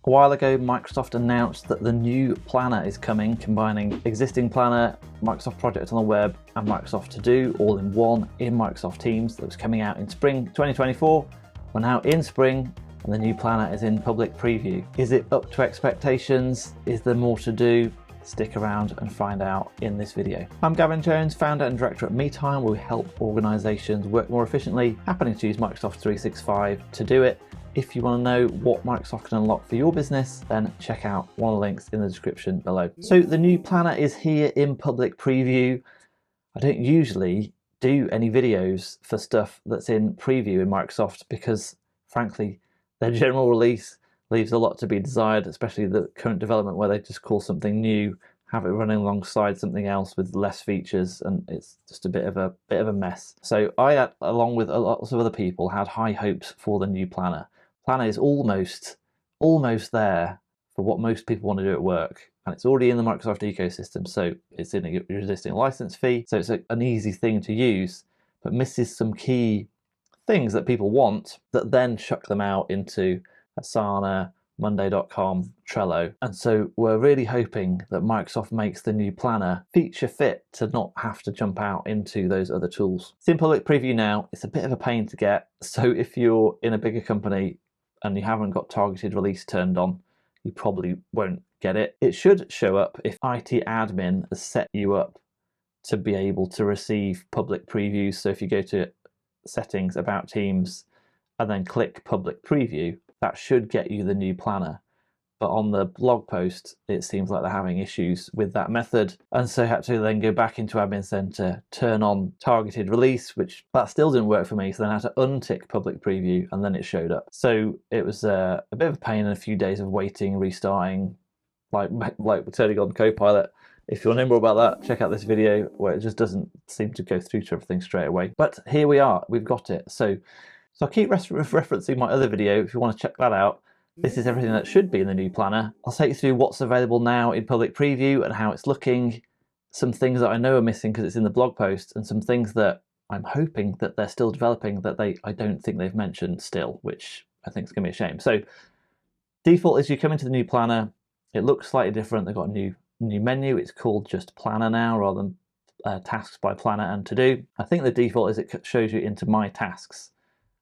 A while ago, Microsoft announced that the new planner is coming, combining existing planner, Microsoft Project on the Web, and Microsoft To Do all in one in Microsoft Teams. That was coming out in spring 2024. We're now in spring, and the new planner is in public preview. Is it up to expectations? Is there more to do? Stick around and find out in this video. I'm Gavin Jones, founder and director at MeTime, where we help organizations work more efficiently, happening to use Microsoft 365 to do it. If you want to know what Microsoft can unlock for your business, then check out one of the links in the description below. So the new planner is here in public preview. I don't usually do any videos for stuff that's in preview in Microsoft because, frankly, their general release leaves a lot to be desired, especially the current development where they just call something new, have it running alongside something else with less features, and it's just a bit of a mess. So I, along with lots of other people, had high hopes for the new planner. Planner is almost there for what most people want to do at work, and it's already in the Microsoft ecosystem, so it's in your existing license fee, so it's an easy thing to use, but misses some key things that people want that then chuck them out into Asana, Monday.com, Trello. And so we're really hoping that Microsoft makes the new planner feature fit to not have to jump out into those other tools. It's in public preview now. It's a bit of a pain to get, so if you're in a bigger company and you haven't got targeted release turned on, you probably won't get it. It should show up if IT admin has set you up to be able to receive public previews. So if you go to settings, about Teams, and then click public preview, that should get you the new planner. But on the blog post, it seems like they're having issues with that method. And so I had to then go back into Admin Center, turn on targeted release, which that still didn't work for me. So then I had to untick public preview, and then it showed up. So it was a bit of a pain and a few days of waiting, restarting, like turning on Copilot. If you want to know more about that, check out this video where it just doesn't seem to go through to everything straight away. But here we are, we've got it. So I'll keep referencing my other video if you want to check that out. This is everything that should be in the new planner. I'll take you through what's available now in public preview and how it's looking, some things that I know are missing because it's in the blog post, and some things that I'm hoping that they're still developing that I don't think they've mentioned still, which I think is going to be a shame. So default is you come into the new planner, it looks slightly different. They've got a new menu. It's called just planner now rather than tasks by planner and to do. I think the default is it shows you into my tasks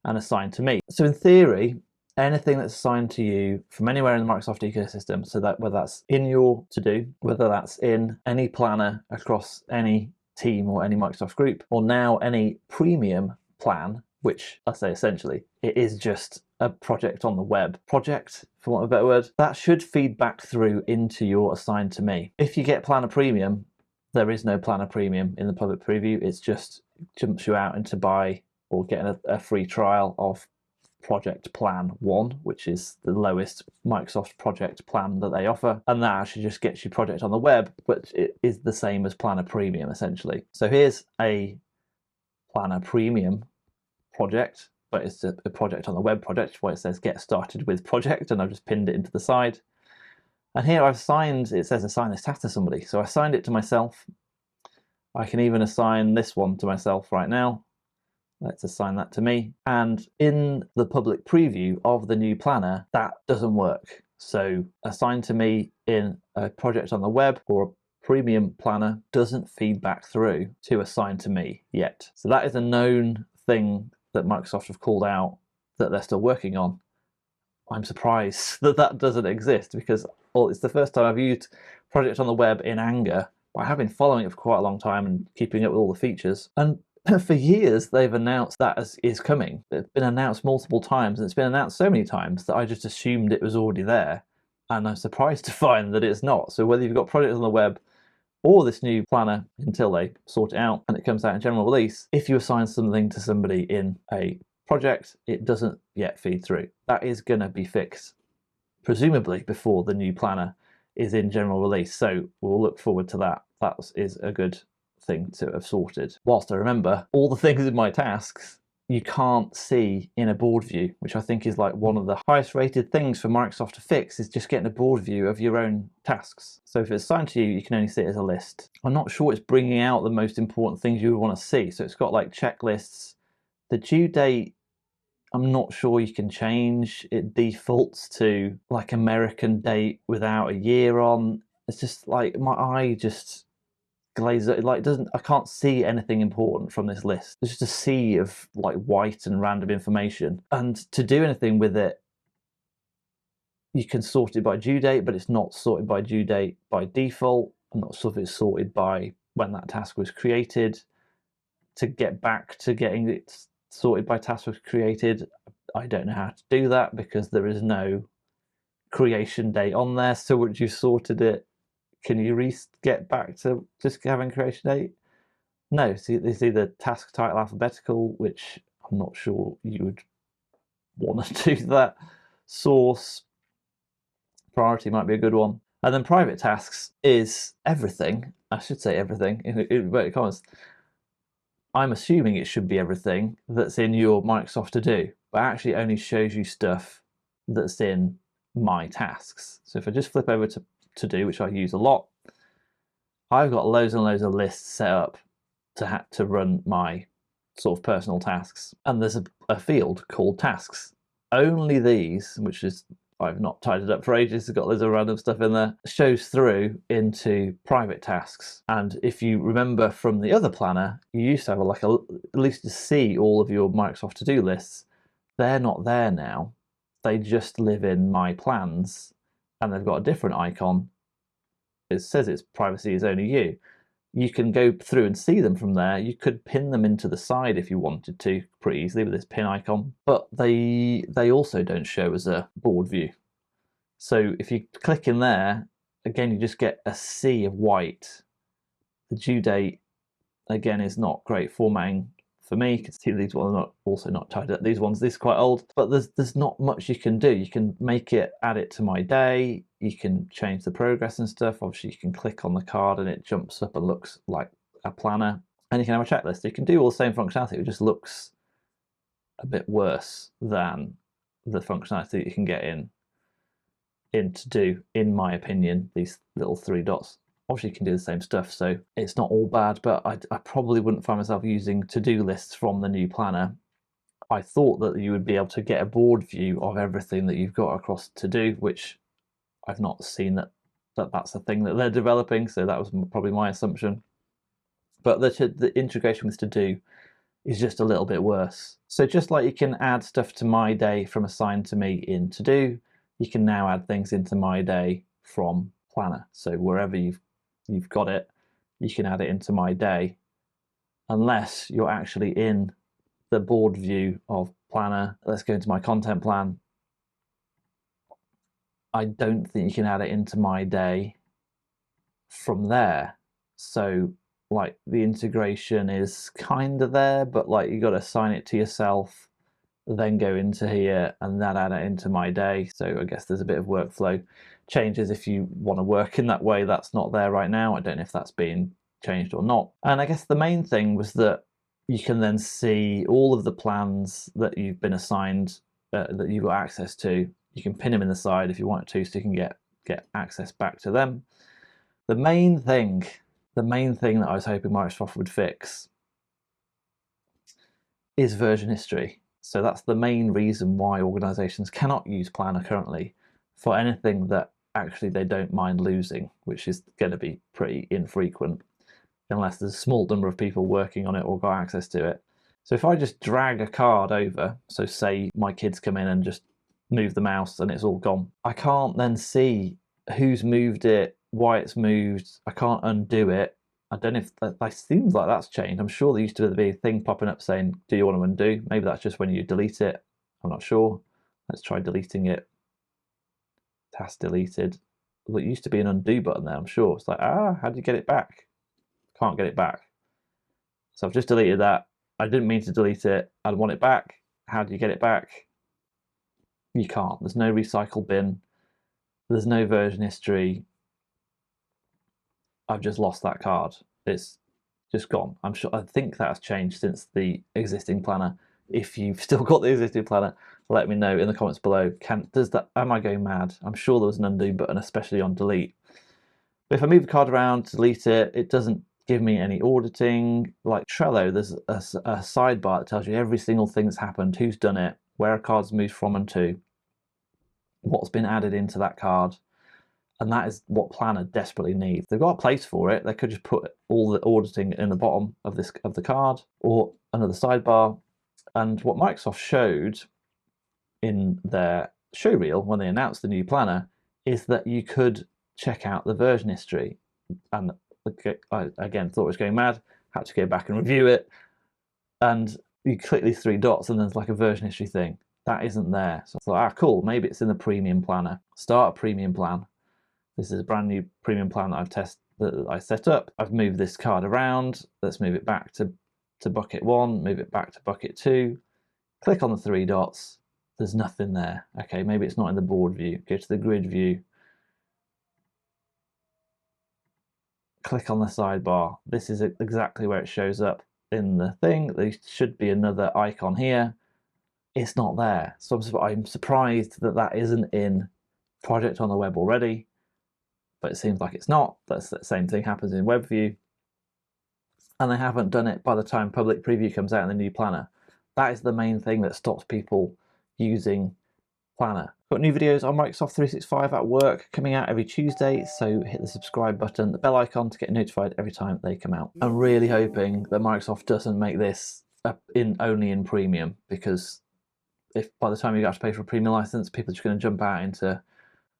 and assigned to me. So in theory, anything that's assigned to you from anywhere in the Microsoft ecosystem, so that whether that's in your to-do, whether that's in any planner across any team or any Microsoft group, or now any premium plan, which I say essentially, it is just a project on the web project, for want of a better word, that should feed back through into your assigned to me. If you get planner premium, there is no planner premium in the public preview. It's just jumps you out into buy or getting a free trial of Project Plan 1, which is the lowest Microsoft project plan that they offer. And that actually just gets you Project on the Web, but it is the same as Planner Premium, essentially. So here's a Planner Premium project, but it's a Project on the Web project where it says Get Started with Project, and I've just pinned it into the side. And here I've assigned, it says assign this task to somebody. So I assigned it to myself. I can even assign this one to myself right now. Let's assign that to me. And in the public preview of the new planner, that doesn't work. So assign to me in a project on the web or a premium planner doesn't feed back through to assign to me yet. So that is a known thing that Microsoft have called out that they're still working on. I'm surprised that that doesn't exist because it's the first time I've used project on the web in anger. I have been following it for quite a long time and keeping up with all the features. And for years, they've announced that is coming. It's been announced multiple times, and it's been announced so many times that I just assumed it was already there. And I'm surprised to find that it's not. So whether you've got projects on the web or this new planner until they sort it out and it comes out in general release, if you assign something to somebody in a project, it doesn't yet feed through. That is going to be fixed, presumably before the new planner is in general release. So we'll look forward to that. That is a good thing to have sorted. Whilst I remember all the things in my tasks you can't see in a board view, which I think is like one of the highest rated things for Microsoft to fix, is just getting a board view of your own tasks. So if it's assigned to you, you can only see it as a list. I'm not sure it's bringing out the most important things you would want to see. So it's got like checklists. The due date I'm not sure you can change. It defaults to like American date without a year on. It's just like my eye just glazes. It like doesn't. I can't see anything important from this list. There's just a sea of like white and random information. And to do anything with it, you can sort it by due date, but it's not sorted by due date by default. I'm not sure if it's sorted by when that task was created. To get back to getting it sorted by task was created, I don't know how to do that because there is no creation date on there. So once you sorted it, can you get back to just having creation date? No, see, it's either task title alphabetical, which I'm not sure you would want to do that. Source, priority might be a good one. And then private tasks is everything. I should say everything in inverted commas. I'm assuming it should be everything that's in your Microsoft To Do, but actually only shows you stuff that's in my tasks. So if I just flip over to To Do, which I use a lot, I've got loads and loads of lists set up to run my sort of personal tasks. And there's a field called tasks. Only these, which is, I've not tidied up for ages, it's got loads of random stuff in there, shows through into private tasks. And if you remember from the other planner, you used to have at least to see all of your Microsoft to-do lists. They're not there now. They just live in my plans and they've got a different icon. It says it's privacy is only you. You can go through and see them from there. You could pin them into the side if you wanted to pretty easily with this pin icon, but they also don't show as a board view. So if you click in there, again, you just get a sea of white. The due date, again, is not great formatting for me. You can see these ones are also not tied up. These ones, this is quite old, but there's not much you can do. You can make it, add it to my day. You can change the progress and stuff. Obviously, you can click on the card and it jumps up and looks like a planner. And you can have a checklist. You can do all the same functionality. It just looks a bit worse than the functionality that you can get in To Do, in my opinion, these little 3 dots. Obviously you can do the same stuff, so it's not all bad, but I probably wouldn't find myself using to-do lists from the new planner. I thought that you would be able to get a board view of everything that you've got across to do, which I've not seen that's a thing that they're developing, so that was probably my assumption. But the integration with to do is just a little bit worse. So just like you can add stuff to my day from assigned to me in to do, you can now add things into my day from planner. So wherever you've got it, you can add it into my day, unless you're actually in the board view of planner. Let's go into my content plan. I don't think you can add it into my day from there. So like the integration is kind of there, but like you got to assign it to yourself, then go into here and then add it into my day. So I guess there's a bit of workflow changes if you want to work in that way. That's not there right now. I don't know if that's being changed or not. And I guess the main thing was that you can then see all of the plans that you've been assigned, that you've got access to. You can pin them in the side if you want to, so you can get access back to them. The main thing that I was hoping Microsoft would fix is version history. So that's the main reason why organizations cannot use Planner currently for anything that actually they don't mind losing, which is going to be pretty infrequent unless there's a small number of people working on it or got access to it. So if I just drag a card over, so say my kids come in and just move the mouse and it's all gone, I can't then see who's moved it, why it's moved. I can't undo it. I don't know if that seems like that's changed. I'm sure there used to be a thing popping up saying, do you want to undo? Maybe that's just when you delete it. I'm not sure. Let's try deleting it. Task deleted. Well, it used to be an undo button there, I'm sure. It's like, how do you get it back? Can't get it back. So I've just deleted that. I didn't mean to delete it. I want it back. How do you get it back? You can't. There's no recycle bin. There's no version history. I've just lost that card. It's just gone. I think that's changed since the existing planner. If you've still got the existing planner, let me know in the comments below. Am I going mad? I'm sure there was an undo button, especially on delete. But if I move the card around, delete it, it doesn't give me any auditing. Like Trello, there's a sidebar that tells you every single thing that's happened, who's done it, where a card's moved from and to, what's been added into that card, and that is what Planner desperately needs. They've got a place for it. They could just put all the auditing in the bottom of the card or another sidebar. And what Microsoft showed in their show reel when they announced the new Planner is that you could check out the version history. And I again thought it was going mad, had to go back and review it, and you click these three dots and there's like a version history thing. That isn't there. So I thought, cool, maybe it's in the premium planner. Start a premium plan. This is a brand new premium plan that I set up. I've moved this card around. Let's move it back to bucket 1, move it back to bucket 2. Click on the three dots. There's nothing there. Okay, maybe it's not in the board view. Go to the grid view. Click on the sidebar. This is exactly where it shows up in the thing. There should be another icon here. It's not there. So I'm surprised that that isn't in Project on the Web already, but it seems like it's not. That's the same thing happens in WebView. And they haven't done it by the time public preview comes out in the new planner. That is the main thing that stops people using Planner. Got new videos on Microsoft 365 at work coming out every Tuesday, so hit the subscribe button, the bell icon to get notified every time they come out. I'm really hoping that Microsoft doesn't make this only in premium, because if by the time you have to pay for a premium license, people are just going to jump out into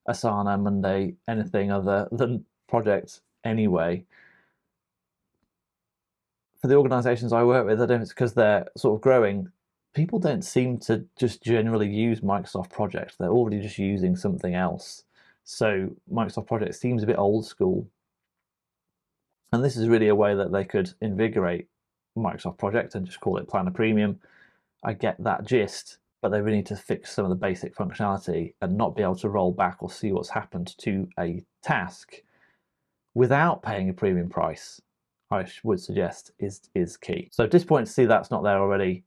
Asana, Monday, anything other than Project anyway. For the organisations I work with, I don't know if it's because they're sort of growing, people don't seem to just generally use Microsoft Project. They're already just using something else. So Microsoft Project seems a bit old school. And this is really a way that they could invigorate Microsoft Project and just call it Planner Premium. I get that gist, but they really need to fix some of the basic functionality and not be able to roll back or see what's happened to a task without paying a premium price, I would suggest is key. So disappointed to see that's not there already.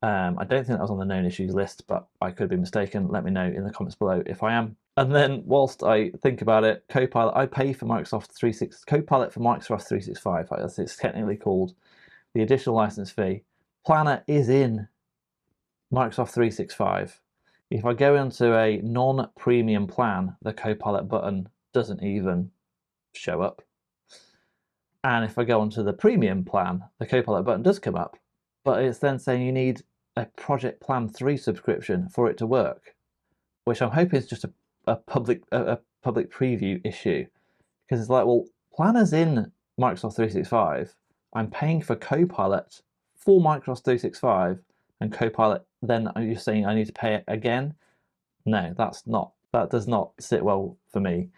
I don't think that was on the known issues list, but I could be mistaken. Let me know in the comments below if I am. And then whilst I think about it, Copilot, I pay for Copilot for Microsoft 365, as it's technically called, the additional license fee. Planner is in Microsoft 365. If I go into a non-premium plan, the Copilot button doesn't even show up. And if I go onto the premium plan, the Copilot button does come up, but it's then saying you need a Project Plan 3 subscription for it to work, which I'm hoping is just a public preview issue, because it's like, well, Planner's in Microsoft 365. I'm paying for Copilot for Microsoft 365, and Copilot, then you're saying I need to pay it again? No, that does not sit well for me.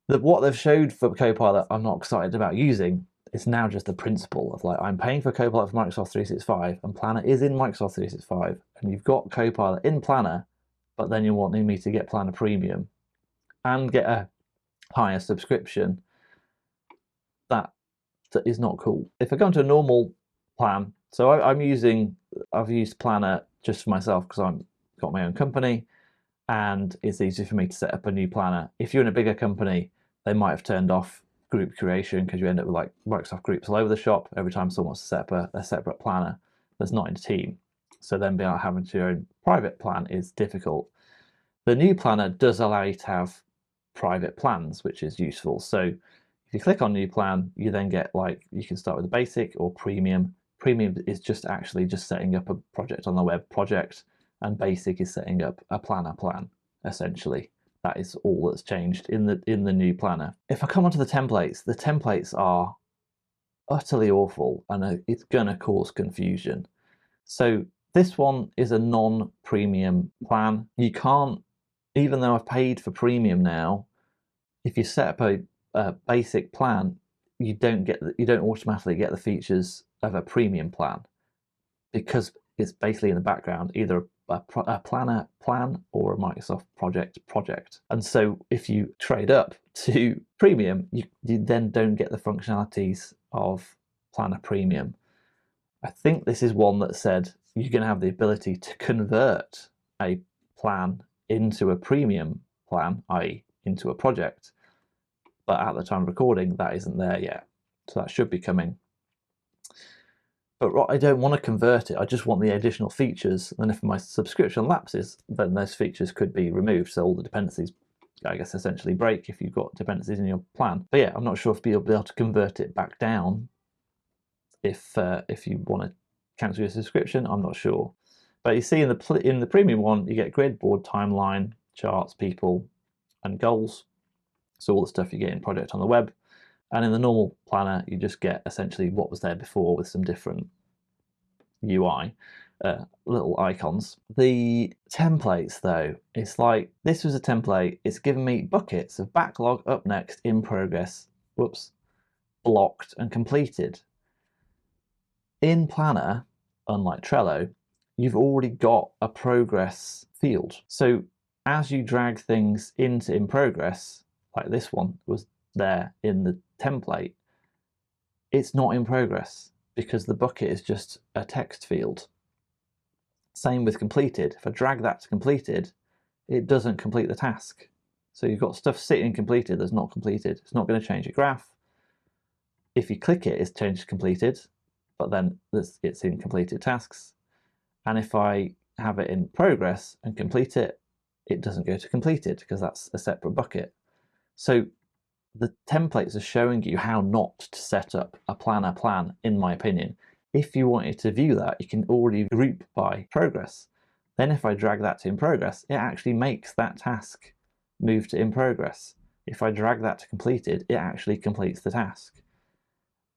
What they've showed for Copilot, I'm not excited about using. It's now just the principle of like, I'm paying for Copilot for Microsoft 365 and Planner is in Microsoft 365, and you've got Copilot in Planner, but then you're wanting me to get Planner Premium and get a higher subscription. That is not cool. If I go into a normal plan, so I've used Planner just for myself because I've got my own company and it's easy for me to set up a new planner. If you're in a bigger company, they might have turned off group creation because you end up with like Microsoft groups all over the shop every time someone wants to set up a separate planner that's not in a team. So then being able to have your own private plan is difficult. The new planner does allow you to have private plans, which is useful. So if you click on new plan, you then get like, you can start with the basic or premium. Premium is just setting up a Project on the Web project, and basic is setting up a planner plan, essentially. That is all that's changed in the new planner. If I come onto the templates are utterly awful and it's gonna cause confusion. So this one is a non-premium plan. You can't, even though I've paid for premium now, if you set up a basic plan, you don't automatically get the features of a premium plan, because it's basically in the background either a planner plan or a Microsoft project. And so if you trade up to premium, you then don't get the functionalities of Planner Premium. I think this is one that said you're going to have the ability to convert a plan into a premium plan, i.e. into a project. But at the time of recording, that isn't there yet. So that should be coming. But I don't want to convert it. I just want the additional features. And if my subscription lapses, then those features could be removed. So all the dependencies, I guess, essentially break if you've got dependencies in your plan. But yeah, I'm not sure if you'll be able to convert it back down if you want to cancel your subscription. I'm not sure. But you see in the premium one, you get grid, board, timeline, charts, people, and goals. So all the stuff you get in Project on the Web. And in the normal planner, you just get essentially what was there before with some different UI, little icons. The templates, though, it's like this was a template. It's given me buckets of backlog, up next, in progress, whoops, blocked, and completed. In Planner, unlike Trello, you've already got a progress field. So as you drag things into in progress, like this one was there in the template, it's not in progress because the bucket is just a text field. Same with completed. If I drag that to completed, it doesn't complete the task. So you've got stuff sitting completed that's not completed. It's not going to change your graph. If you click it, it's changed to completed, but then it's in completed tasks. And if I have it in progress and complete it, it doesn't go to completed because that's a separate bucket. So the templates are showing you how not to set up a planner plan, in my opinion. If you wanted to view that, you can already group by progress. Then if I drag that to in progress, it actually makes that task move to in progress. If I drag that to completed, it actually completes the task.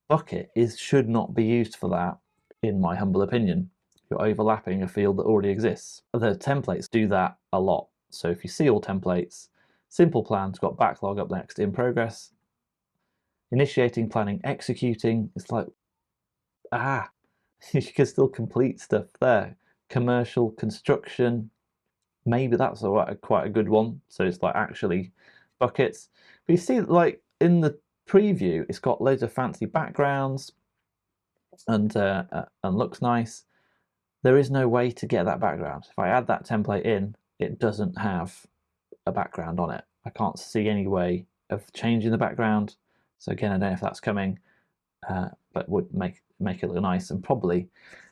Bucket should not be used for that, in my humble opinion. You're overlapping a field that already exists. The templates do that a lot. So if you see all templates, simple plan's got backlog, up next, in progress. Initiating, planning, executing. It's like, you can still complete stuff there. Commercial, construction, maybe that's quite a good one. So it's like actually buckets. But you see, like in the preview, it's got loads of fancy backgrounds and looks nice. There is no way to get that background. If I add that template in, it doesn't have a background on it. I can't see any way of changing the background. So again, I don't know if that's coming, but would make it look nice, and probably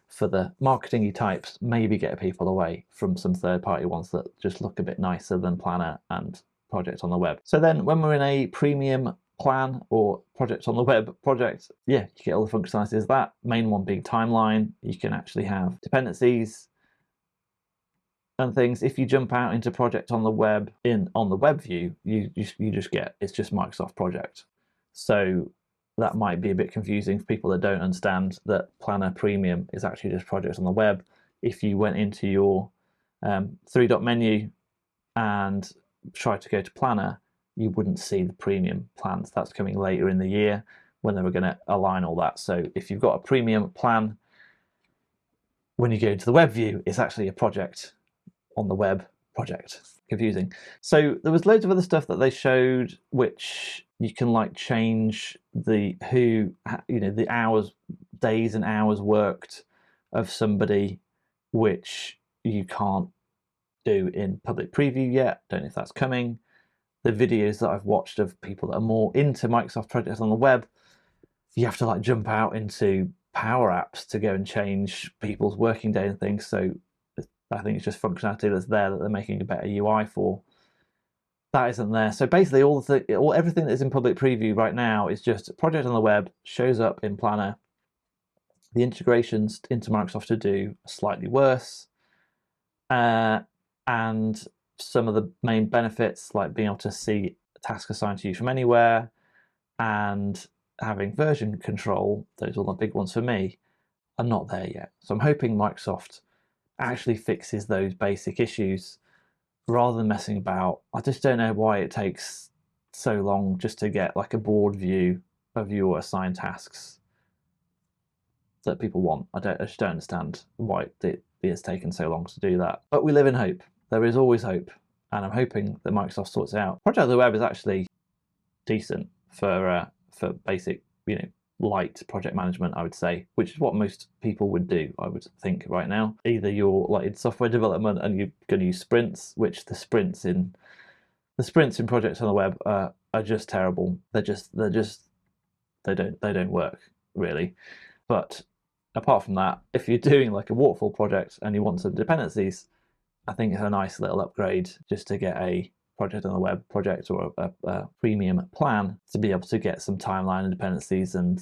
for the marketing-y types, maybe get people away from some third-party ones that just look a bit nicer than Planner and Project on the Web. So then when we're in a premium plan or Project on the Web project, yeah, you get all the functionalities. That main one being timeline, you can actually have dependencies and things. If you jump out into Project on the Web on the web view, you just get, it's just Microsoft Project. So that might be a bit confusing for people that don't understand that Planner Premium is actually just Project on the Web. If you went into your three-dot menu and tried to go to Planner, you wouldn't see the premium plans. That's coming later in the year when they were going to align all that. So if you've got a premium plan, when you go into the web view, it's actually a Project on the Web project. Confusing. So there was loads of other stuff that they showed, which you can like change the the hours, days and hours worked of somebody, which you can't do in public preview yet. Don't know if that's coming. The videos that I've watched of people that are more into Microsoft Project on the Web, you have to like jump out into Power Apps to go and change people's working day and things. So I think it's just functionality that's there that they're making a better UI for. That isn't there. So basically everything that's in public preview right now is just Project on the Web, shows up in Planner. The integrations into Microsoft To Do are slightly worse. And some of the main benefits, like being able to see a task assigned to you from anywhere and having version control, those are the big ones for me, are not there yet. So I'm hoping Microsoft actually fixes those basic issues rather than messing about. I just don't know why it takes so long just to get like a board view of your assigned tasks that people want. I just don't understand why it's taken so long to do that. But we live in hope. There is always hope, and I'm hoping that Microsoft sorts it out. Project on the Web is actually decent for basic, light project management, I would say, which is what most people would do, I would think, right now. Either you're like in software development and you're going to use sprints, which the sprints in Project on the Web are just terrible. They don't work really. But Apart from that, if you're doing like a waterfall project and you want some dependencies, I think it's a nice little upgrade just to get a project on the web project or a premium plan to be able to get some timeline and dependencies and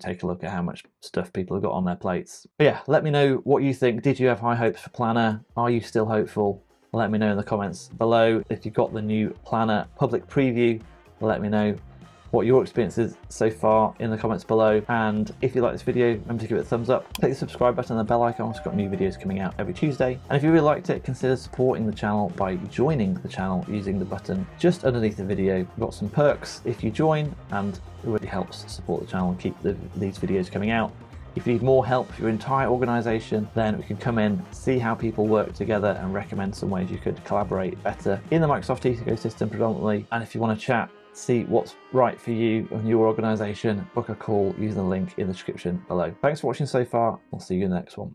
take a look at how much stuff people have got on their plates. But yeah, let me know what you think. Did you have high hopes for Planner? Are you still hopeful? Let me know in the comments below. If you've got the new Planner public preview, let me know what your experience is so far in the comments below. And if you like this video, remember to give it a thumbs up, click the subscribe button and the bell icon. We've got new videos coming out every Tuesday. And if you really liked it, consider supporting the channel by joining the channel using the button just underneath the video. We've got some perks if you join, and it really helps support the channel and keep these videos coming out. If you need more help for your entire organization, then we can come in, see how people work together and recommend some ways you could collaborate better in the Microsoft ecosystem predominantly. And if you want to chat, see what's right for you and your organization, book a call using the link in the description below. Thanks for watching so far. I'll see you in the next one.